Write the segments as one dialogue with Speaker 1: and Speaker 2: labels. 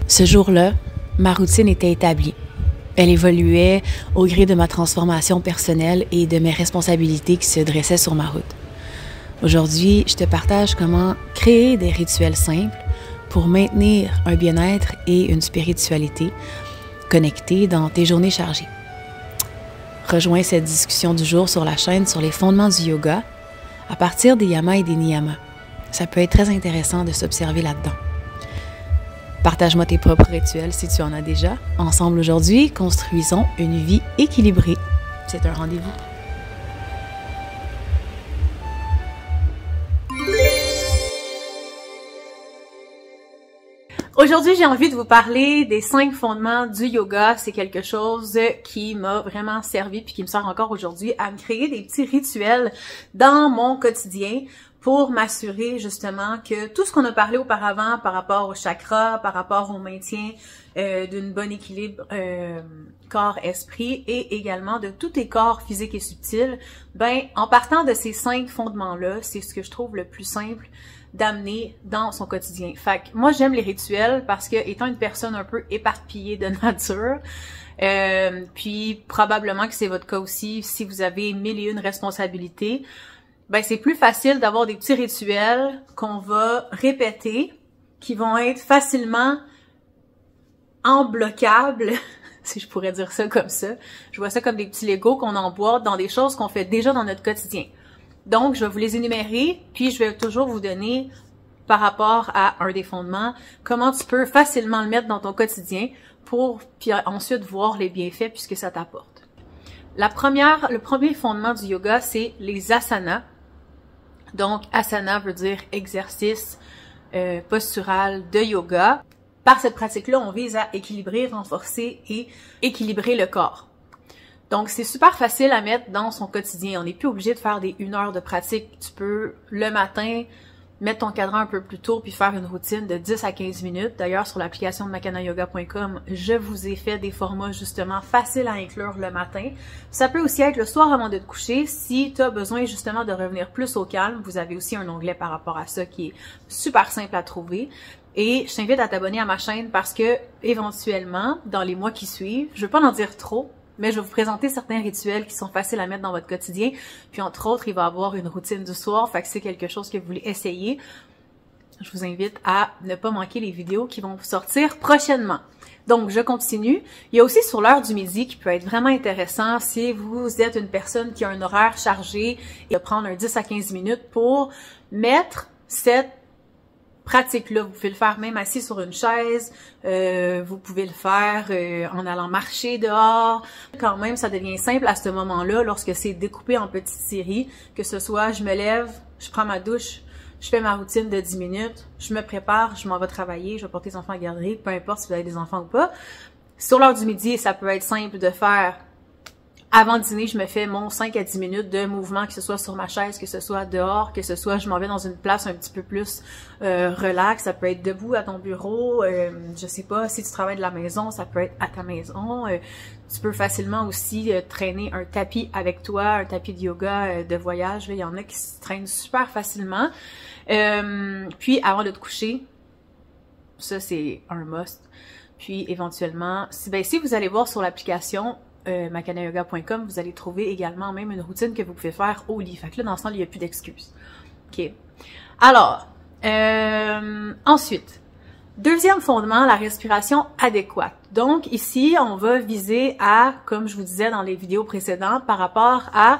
Speaker 1: Ce jour-là, ma routine était établie. Elle évoluait au gré de ma transformation personnelle et de mes responsabilités qui se dressaient sur ma route. Aujourd'hui, je te partage comment créer des rituels simples pour maintenir un bien-être et une spiritualité connectée dans tes journées chargées. Rejoins cette discussion du jour sur la chaîne sur les fondements du yoga à partir des yamas et des niyamas. Ça peut être très intéressant de s'observer là-dedans. Partage-moi tes propres rituels si tu en as déjà. Ensemble aujourd'hui, construisons une vie équilibrée. C'est un rendez-vous. Aujourd'hui, j'ai envie de vous parler des 5 fondements du yoga. C'est quelque chose qui m'a vraiment servi puis qui me sert encore aujourd'hui à me créer des petits rituels dans mon quotidien pour m'assurer justement que tout ce qu'on a parlé auparavant par rapport au chakra, par rapport au maintien d'un bon équilibre corps-esprit et également de tous tes corps physiques et subtils, ben en partant de ces 5 fondements-là, c'est ce que je trouve le plus simple d'amener dans son quotidien. Fait que moi, j'aime les rituels parce que, étant une personne un peu éparpillée de nature, puis probablement que c'est votre cas aussi, si vous avez 1001 responsabilités, ben c'est plus facile d'avoir des petits rituels qu'on va répéter, qui vont être facilement embloquables, si je pourrais dire ça comme ça. Je vois ça comme des petits Legos qu'on emboîte dans des choses qu'on fait déjà dans notre quotidien. Donc, je vais vous les énumérer, puis je vais toujours vous donner, par rapport à un des fondements, comment tu peux facilement le mettre dans ton quotidien pour puis ensuite voir les bienfaits puisque ça t'apporte. Le premier fondement du yoga, c'est les asanas. Donc, asana veut dire exercice postural de yoga. Par cette pratique-là, on vise à équilibrer, renforcer et équilibrer le corps. Donc, c'est super facile à mettre dans son quotidien. On n'est plus obligé de faire des 1 heure de pratique. Tu peux, le matin, mettre ton cadran un peu plus tôt puis faire une routine de 10 à 15 minutes. D'ailleurs, sur l'application de makanayoga.com, je vous ai fait des formats justement faciles à inclure le matin. Ça peut aussi être le soir avant de te coucher. Si tu as besoin justement de revenir plus au calme, vous avez aussi un onglet par rapport à ça qui est super simple à trouver. Et je t'invite à t'abonner à ma chaîne parce que, éventuellement, dans les mois qui suivent, je ne veux pas en dire trop, mais je vais vous présenter certains rituels qui sont faciles à mettre dans votre quotidien. Puis entre autres, il va y avoir une routine du soir, fait que c'est quelque chose que vous voulez essayer. Je vous invite à ne pas manquer les vidéos qui vont sortir prochainement. Donc, je continue. Il y a aussi sur l'heure du midi qui peut être vraiment intéressant si vous êtes une personne qui a un horaire chargé et de prendre un 10 à 15 minutes pour mettre cette pratique-là. Vous pouvez le faire même assis sur une chaise, vous pouvez le faire en allant marcher dehors. Quand même, ça devient simple à ce moment-là lorsque c'est découpé en petites séries, que ce soit je me lève, je prends ma douche, je fais ma routine de 10 minutes, je me prépare, je m'en vais travailler, je vais porter les enfants à la garderie, peu importe si vous avez des enfants ou pas. Sur l'heure du midi, ça peut être simple de faire. Avant le dîner, je me fais mon 5 à 10 minutes de mouvement, que ce soit sur ma chaise, que ce soit dehors, que ce soit je m'en vais dans une place un petit peu plus relax. Ça peut être debout à ton bureau, je sais pas, si tu travailles de la maison, ça peut être à ta maison. Tu peux facilement aussi traîner un tapis avec toi, un tapis de yoga de voyage. Là, il y en a qui se traînent super facilement. Puis avant de te coucher, ça c'est un must. Puis éventuellement, si vous allez voir sur l'application, makanayoga.com, vous allez trouver également même une routine que vous pouvez faire au lit. Fait que là, dans ce temps, il n'y a plus d'excuses. OK. Alors, ensuite, deuxième fondement, la respiration adéquate. Donc, ici, on va viser à, comme je vous disais dans les vidéos précédentes, par rapport à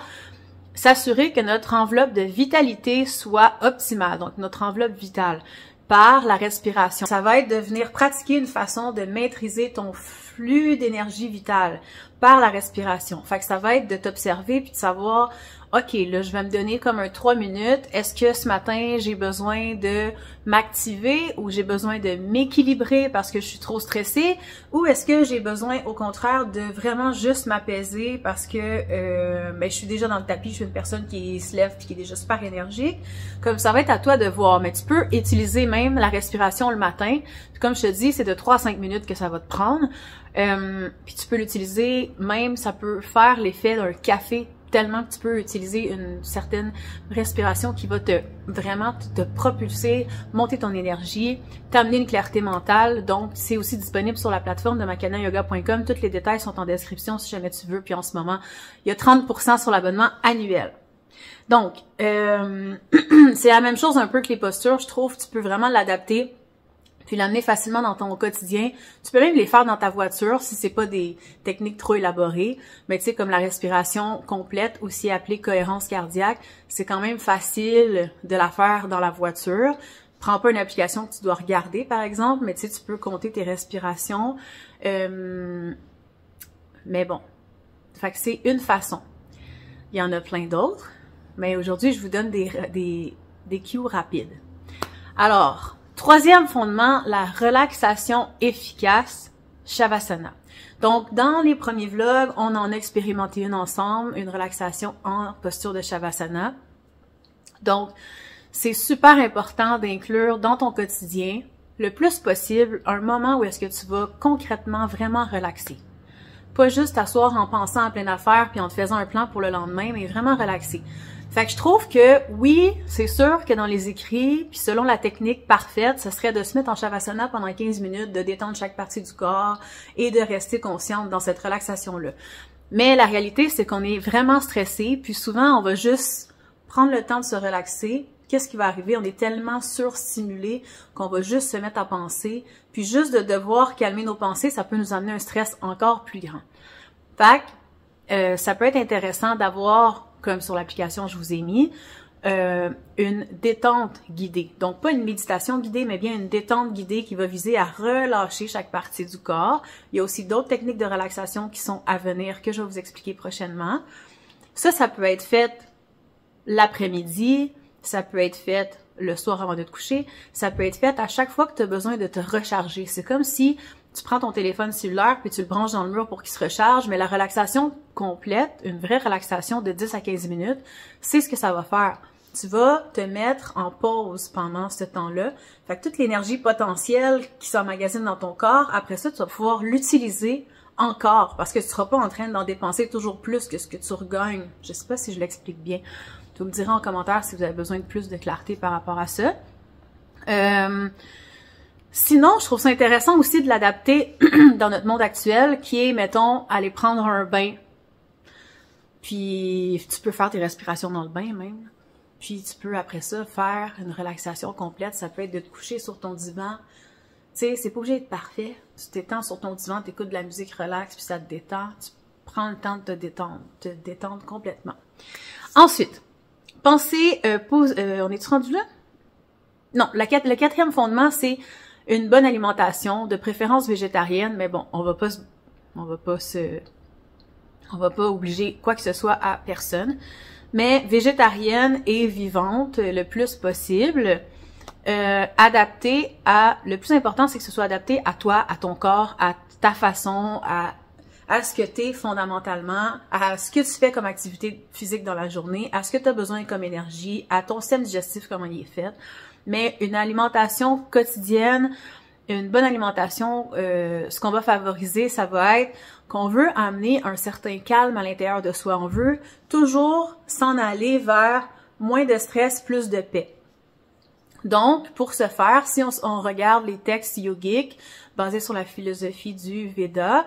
Speaker 1: s'assurer que notre enveloppe de vitalité soit optimale. Donc, notre enveloppe vitale par la respiration. Ça va être de venir pratiquer une façon de maîtriser ton flux d'énergie vitale par la respiration. Fait que ça va être de t'observer puis de savoir, OK, là, je vais me donner comme un 3 minutes. Est-ce que ce matin, j'ai besoin de m'activer ou j'ai besoin de m'équilibrer parce que je suis trop stressée? Ou est-ce que j'ai besoin, au contraire, de vraiment juste m'apaiser parce que je suis déjà dans le tapis, je suis une personne qui se lève puis qui est déjà super énergique? Comme ça va être à toi de voir. Mais tu peux utiliser même la respiration le matin. Puis comme je te dis, c'est de 3 à 5 minutes que ça va te prendre. Puis tu peux l'utiliser même, ça peut faire l'effet d'un café tellement que tu peux utiliser une certaine respiration qui va vraiment te propulser, monter ton énergie, t'amener une clarté mentale. Donc, c'est aussi disponible sur la plateforme de makanayoga.com. Tous les détails sont en description si jamais tu veux. Puis en ce moment, il y a 30% sur l'abonnement annuel. Donc, c'est la même chose un peu que les postures. Je trouve que tu peux vraiment l'adapter puis l'amener facilement dans ton quotidien. Tu peux même les faire dans ta voiture si c'est pas des techniques trop élaborées. Mais tu sais, comme la respiration complète, aussi appelée cohérence cardiaque, c'est quand même facile de la faire dans la voiture. Prends pas une application que tu dois regarder, par exemple, mais tu sais, tu peux compter tes respirations. Mais bon, fait que c'est une façon. Il y en a plein d'autres, mais aujourd'hui, je vous donne des cues rapides. Alors, troisième fondement, la relaxation efficace, Shavasana. Donc, dans les premiers vlogs, on en a expérimenté une ensemble, une relaxation en posture de Shavasana. Donc, c'est super important d'inclure dans ton quotidien, le plus possible, un moment où est-ce que tu vas concrètement vraiment relaxer. Pas juste t'asseoir en pensant à plein d'affaires puis en te faisant un plan pour le lendemain, mais vraiment relaxer. Fait que je trouve que, oui, c'est sûr que dans les écrits, puis selon la technique parfaite, ce serait de se mettre en Shavasana pendant 15 minutes, de détendre chaque partie du corps et de rester consciente dans cette relaxation-là. Mais la réalité, c'est qu'on est vraiment stressé, puis souvent, on va juste prendre le temps de se relaxer. Qu'est-ce qui va arriver? On est tellement surstimulé qu'on va juste se mettre à penser, puis juste de devoir calmer nos pensées, ça peut nous amener un stress encore plus grand. Fait que, ça peut être intéressant d'avoir, comme sur l'application je vous ai mis, une détente guidée. Donc, pas une méditation guidée, mais bien une détente guidée qui va viser à relâcher chaque partie du corps. Il y a aussi d'autres techniques de relaxation qui sont à venir que je vais vous expliquer prochainement. Ça peut être fait l'après-midi, ça peut être fait le soir avant de te coucher, ça peut être fait à chaque fois que tu as besoin de te recharger. C'est comme si tu prends ton téléphone cellulaire puis tu le branches dans le mur pour qu'il se recharge, mais la relaxation complète, une vraie relaxation de 10 à 15 minutes, c'est ce que ça va faire. Tu vas te mettre en pause pendant ce temps-là. Fait que toute l'énergie potentielle qui s'emmagasine dans ton corps, après ça, tu vas pouvoir l'utiliser encore parce que tu seras pas en train d'en dépenser toujours plus que ce que tu regagnes. Je sais pas si je l'explique bien. Vous me direz en commentaire si vous avez besoin de plus de clarté par rapport à ça. Sinon, je trouve ça intéressant aussi de l'adapter dans notre monde actuel, qui est, mettons, aller prendre un bain. Puis, tu peux faire tes respirations dans le bain même. Puis, tu peux, après ça, faire une relaxation complète. Ça peut être de te coucher sur ton divan. Tu sais, c'est pas obligé d'être parfait. Tu t'étends sur ton divan, t'écoutes de la musique relax, puis ça te détend. Tu prends le temps de te détendre complètement. Ensuite, pensez, on est-tu rendu là? Non, le quatrième fondement, c'est une bonne alimentation, de préférence végétarienne, mais bon, on va pas obliger quoi que ce soit à personne, mais végétarienne et vivante le plus possible, adaptée le plus important, c'est que ce soit adapté à toi, à ton corps, à ta façon, à ce que t'es fondamentalement, à ce que tu fais comme activité physique dans la journée, à ce que tu as besoin comme énergie, à ton système digestif, comment il est fait. Mais une alimentation quotidienne, une bonne alimentation, ce qu'on va favoriser, ça va être qu'on veut amener un certain calme à l'intérieur de soi. On veut toujours s'en aller vers moins de stress, plus de paix. Donc, pour ce faire, si on regarde les textes yogiques basés sur la philosophie du Veda,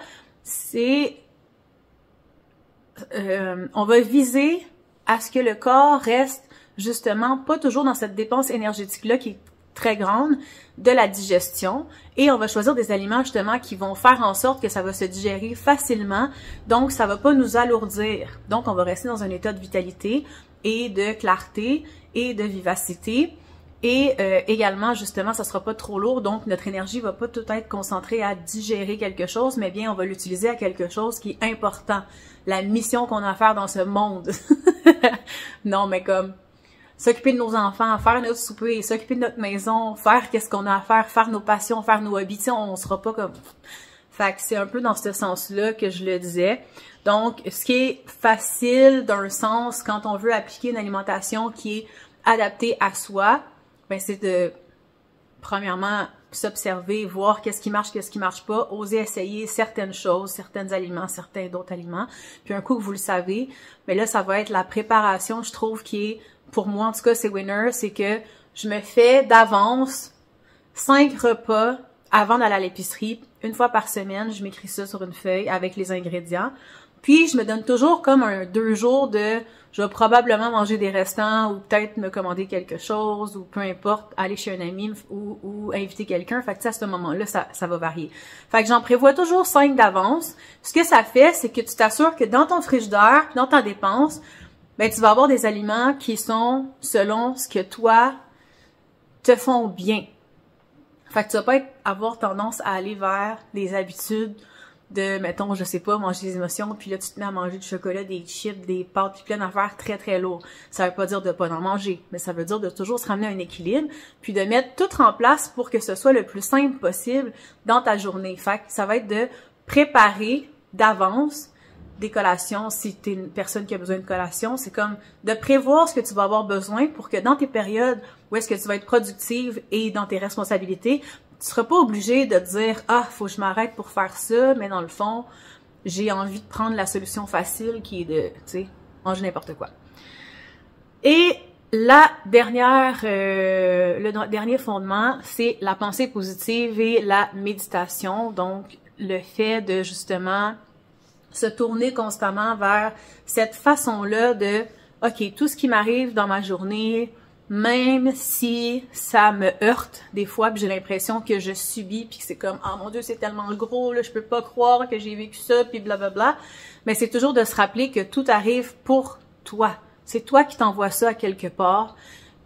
Speaker 1: on va viser à ce que le corps reste justement pas toujours dans cette dépense énergétique-là qui est très grande de la digestion, et on va choisir des aliments justement qui vont faire en sorte que ça va se digérer facilement, donc ça va pas nous alourdir. Donc on va rester dans un état de vitalité et de clarté et de vivacité. Et également, justement, ça sera pas trop lourd, donc notre énergie va pas tout être concentrée à digérer quelque chose, mais bien on va l'utiliser à quelque chose qui est important. La mission qu'on a à faire dans ce monde. Non, mais comme s'occuper de nos enfants, faire notre souper, s'occuper de notre maison, faire qu'est-ce qu'on a à faire nos passions, faire nos hobbies, on sera pas comme... Fait que c'est un peu dans ce sens-là que je le disais. Donc, ce qui est facile d'un sens quand on veut appliquer une alimentation qui est adaptée à soi, ben c'est de, premièrement, s'observer, voir qu'est-ce qui marche pas, oser essayer certaines choses, certains aliments, certains d'autres aliments. Puis un coup que vous le savez, mais là, ça va être la préparation, je trouve, qui est, pour moi, en tout cas, c'est winner, c'est que je me fais d'avance 5 repas avant d'aller à l'épicerie, une fois par semaine, je m'écris ça sur une feuille avec les ingrédients. Puis, je me donne toujours comme 2 jours de, je vais probablement manger des restants ou peut-être me commander quelque chose ou peu importe, aller chez un ami ou inviter quelqu'un. Fait que à ce moment-là, ça va varier. Fait que j'en prévois toujours 5 d'avance. Ce que ça fait, c'est que tu t'assures que dans ton frigidaire, dans ta dépense, ben, tu vas avoir des aliments qui sont selon ce que toi te font bien. Fait que tu vas pas avoir tendance à aller vers des habitudes de, mettons, je sais pas, manger des émotions, puis là, tu te mets à manger du chocolat, des chips, des pâtes, puis plein d'affaires très, très lourdes. Ça veut pas dire de pas en manger, mais ça veut dire de toujours se ramener à un équilibre, puis de mettre tout en place pour que ce soit le plus simple possible dans ta journée. Fait que ça va être de préparer d'avance des collations. Si tu es une personne qui a besoin de collation, c'est comme de prévoir ce que tu vas avoir besoin pour que dans tes périodes où est-ce que tu vas être productive et dans tes responsabilités, tu seras pas obligé de te dire « Ah, faut que je m'arrête pour faire ça », mais dans le fond, j'ai envie de prendre la solution facile qui est de, tu sais, manger n'importe quoi. Et le dernier fondement, c'est la pensée positive et la méditation. Donc, le fait de justement se tourner constamment vers cette façon-là de « OK, tout ce qui m'arrive dans ma journée, même si ça me heurte des fois, puis j'ai l'impression que je subis, puis que c'est comme « Ah mon Dieu, c'est tellement gros, là, je peux pas croire que j'ai vécu ça, puis blablabla. » Mais c'est toujours de se rappeler que tout arrive pour toi. C'est toi qui t'envoies ça à quelque part,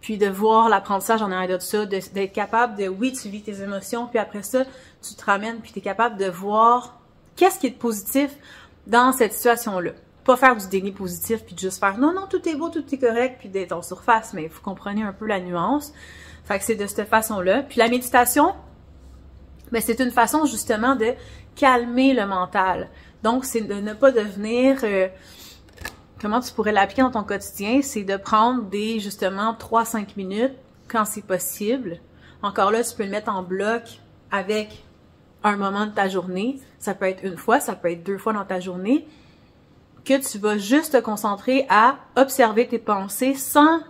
Speaker 1: puis de voir l'apprentissage en arrière de ça, d'être capable de, oui, tu vis tes émotions, puis après ça, tu te ramènes, puis tu es capable de voir qu'est-ce qui est positif dans cette situation-là. Pas faire du déni positif puis de juste faire non, tout est beau, tout est correct, puis d'être en surface, mais vous comprenez un peu la nuance. Fait que c'est de cette façon-là. Puis la méditation, ben c'est une façon justement de calmer le mental. Donc, c'est de ne pas devenir... comment tu pourrais l'appliquer dans ton quotidien? C'est de prendre justement 3-5 minutes quand c'est possible. Encore là, tu peux le mettre en bloc avec un moment de ta journée. Ça peut être 1 fois, ça peut être 2 fois dans ta journée. Que tu vas juste te concentrer à observer tes pensées sans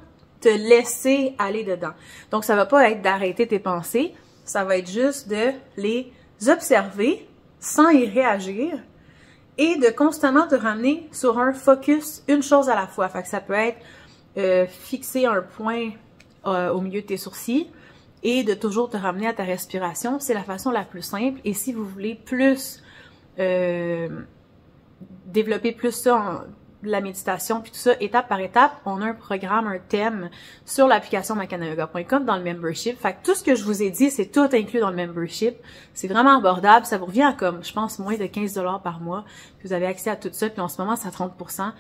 Speaker 1: te laisser aller dedans. Donc, ça va pas être d'arrêter tes pensées, ça va être juste de les observer sans y réagir et de constamment te ramener sur un focus, une chose à la fois. Fait que ça peut être fixer un point au milieu de tes sourcils et de toujours te ramener à ta respiration. C'est la façon la plus simple. Et si vous voulez plus... développer plus ça, la méditation, puis tout ça, étape par étape, on a un programme, un thème sur l'application macanayoga.com dans le membership. Fait que tout ce que je vous ai dit, c'est tout inclus dans le membership. C'est vraiment abordable. Ça vous revient à comme, je pense, moins de 15 $ par mois. Puis vous avez accès à tout ça. Puis en ce moment, c'est à 30%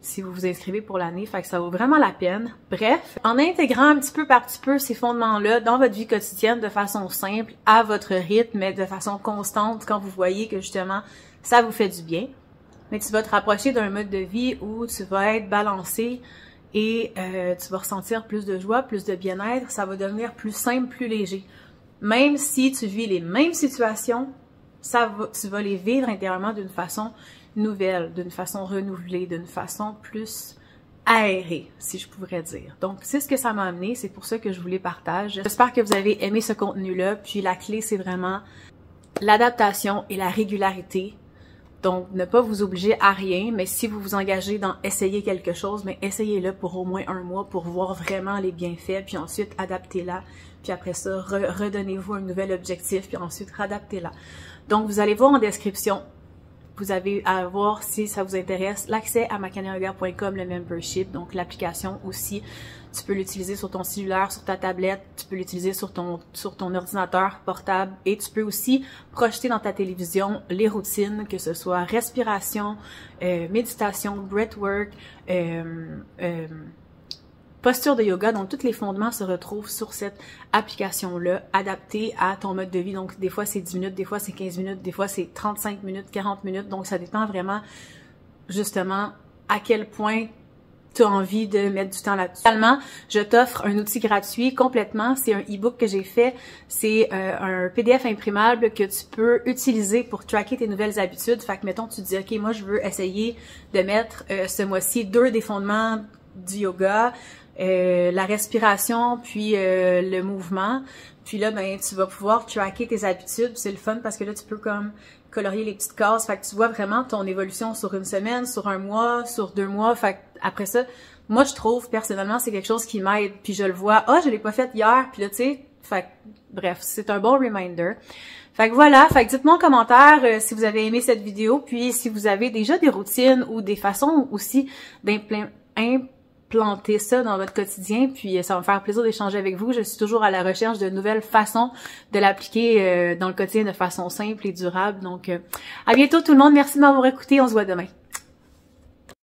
Speaker 1: si vous vous inscrivez pour l'année. Fait que ça vaut vraiment la peine. Bref, en intégrant un petit peu par petit peu ces fondements-là dans votre vie quotidienne de façon simple, à votre rythme, mais de façon constante quand vous voyez que justement, ça vous fait du bien. Mais tu vas te rapprocher d'un mode de vie où tu vas être balancé et tu vas ressentir plus de joie, plus de bien-être. Ça va devenir plus simple, plus léger. Même si tu vis les mêmes situations, tu vas les vivre intérieurement d'une façon nouvelle, d'une façon renouvelée, d'une façon plus aérée, si je pourrais dire. Donc, c'est ce que ça m'a amené. C'est pour ça que je vous les partage. J'espère que vous avez aimé ce contenu-là. Puis la clé, c'est vraiment l'adaptation et la régularité. Donc, ne pas vous obliger à rien, mais si vous vous engagez dans essayer quelque chose, mais essayez-le pour au moins 1 mois pour voir vraiment les bienfaits, puis ensuite adaptez-la, puis après ça, redonnez-vous un nouvel objectif, puis ensuite réadaptez-la. Donc, vous allez voir en description, vous avez à voir si ça vous intéresse, l'accès à macanayoga.com, le membership, donc l'application aussi. Tu peux l'utiliser sur ton cellulaire, sur ta tablette, tu peux l'utiliser sur ton ordinateur portable et tu peux aussi projeter dans ta télévision les routines, que ce soit respiration, méditation, breathwork, posture de yoga. Donc, tous les fondements se retrouvent sur cette application-là, adaptée à ton mode de vie. Donc, des fois, c'est 10 minutes, des fois, c'est 15 minutes, des fois, c'est 35 minutes, 40 minutes. Donc, ça dépend vraiment, justement, à quel point tu as envie de mettre du temps là-dessus. Finalement, je t'offre un outil gratuit complètement. C'est un e-book que j'ai fait. C'est un PDF imprimable que tu peux utiliser pour tracker tes nouvelles habitudes. Fait que, mettons, tu te dis, OK, moi, je veux essayer de mettre ce mois-ci 2 des fondements du yoga, la respiration, puis le mouvement. Puis là, ben, tu vas pouvoir tracker tes habitudes. C'est le fun parce que là, tu peux comme colorier les petites cases. Fait que tu vois vraiment ton évolution sur une semaine, sur un mois, sur 2 mois. Fait que après ça, moi, je trouve, personnellement, c'est quelque chose qui m'aide. Puis je le vois, je l'ai pas fait hier. Puis là, tu sais, fait que, bref, c'est un bon reminder. Fait que voilà, fait que dites-moi en commentaire si vous avez aimé cette vidéo. Puis si vous avez déjà des routines ou des façons aussi d'implanter ça dans votre quotidien, puis ça va me faire plaisir d'échanger avec vous. Je suis toujours à la recherche de nouvelles façons de l'appliquer dans le quotidien de façon simple et durable. Donc, à bientôt tout le monde. Merci de m'avoir écouté. On se voit demain.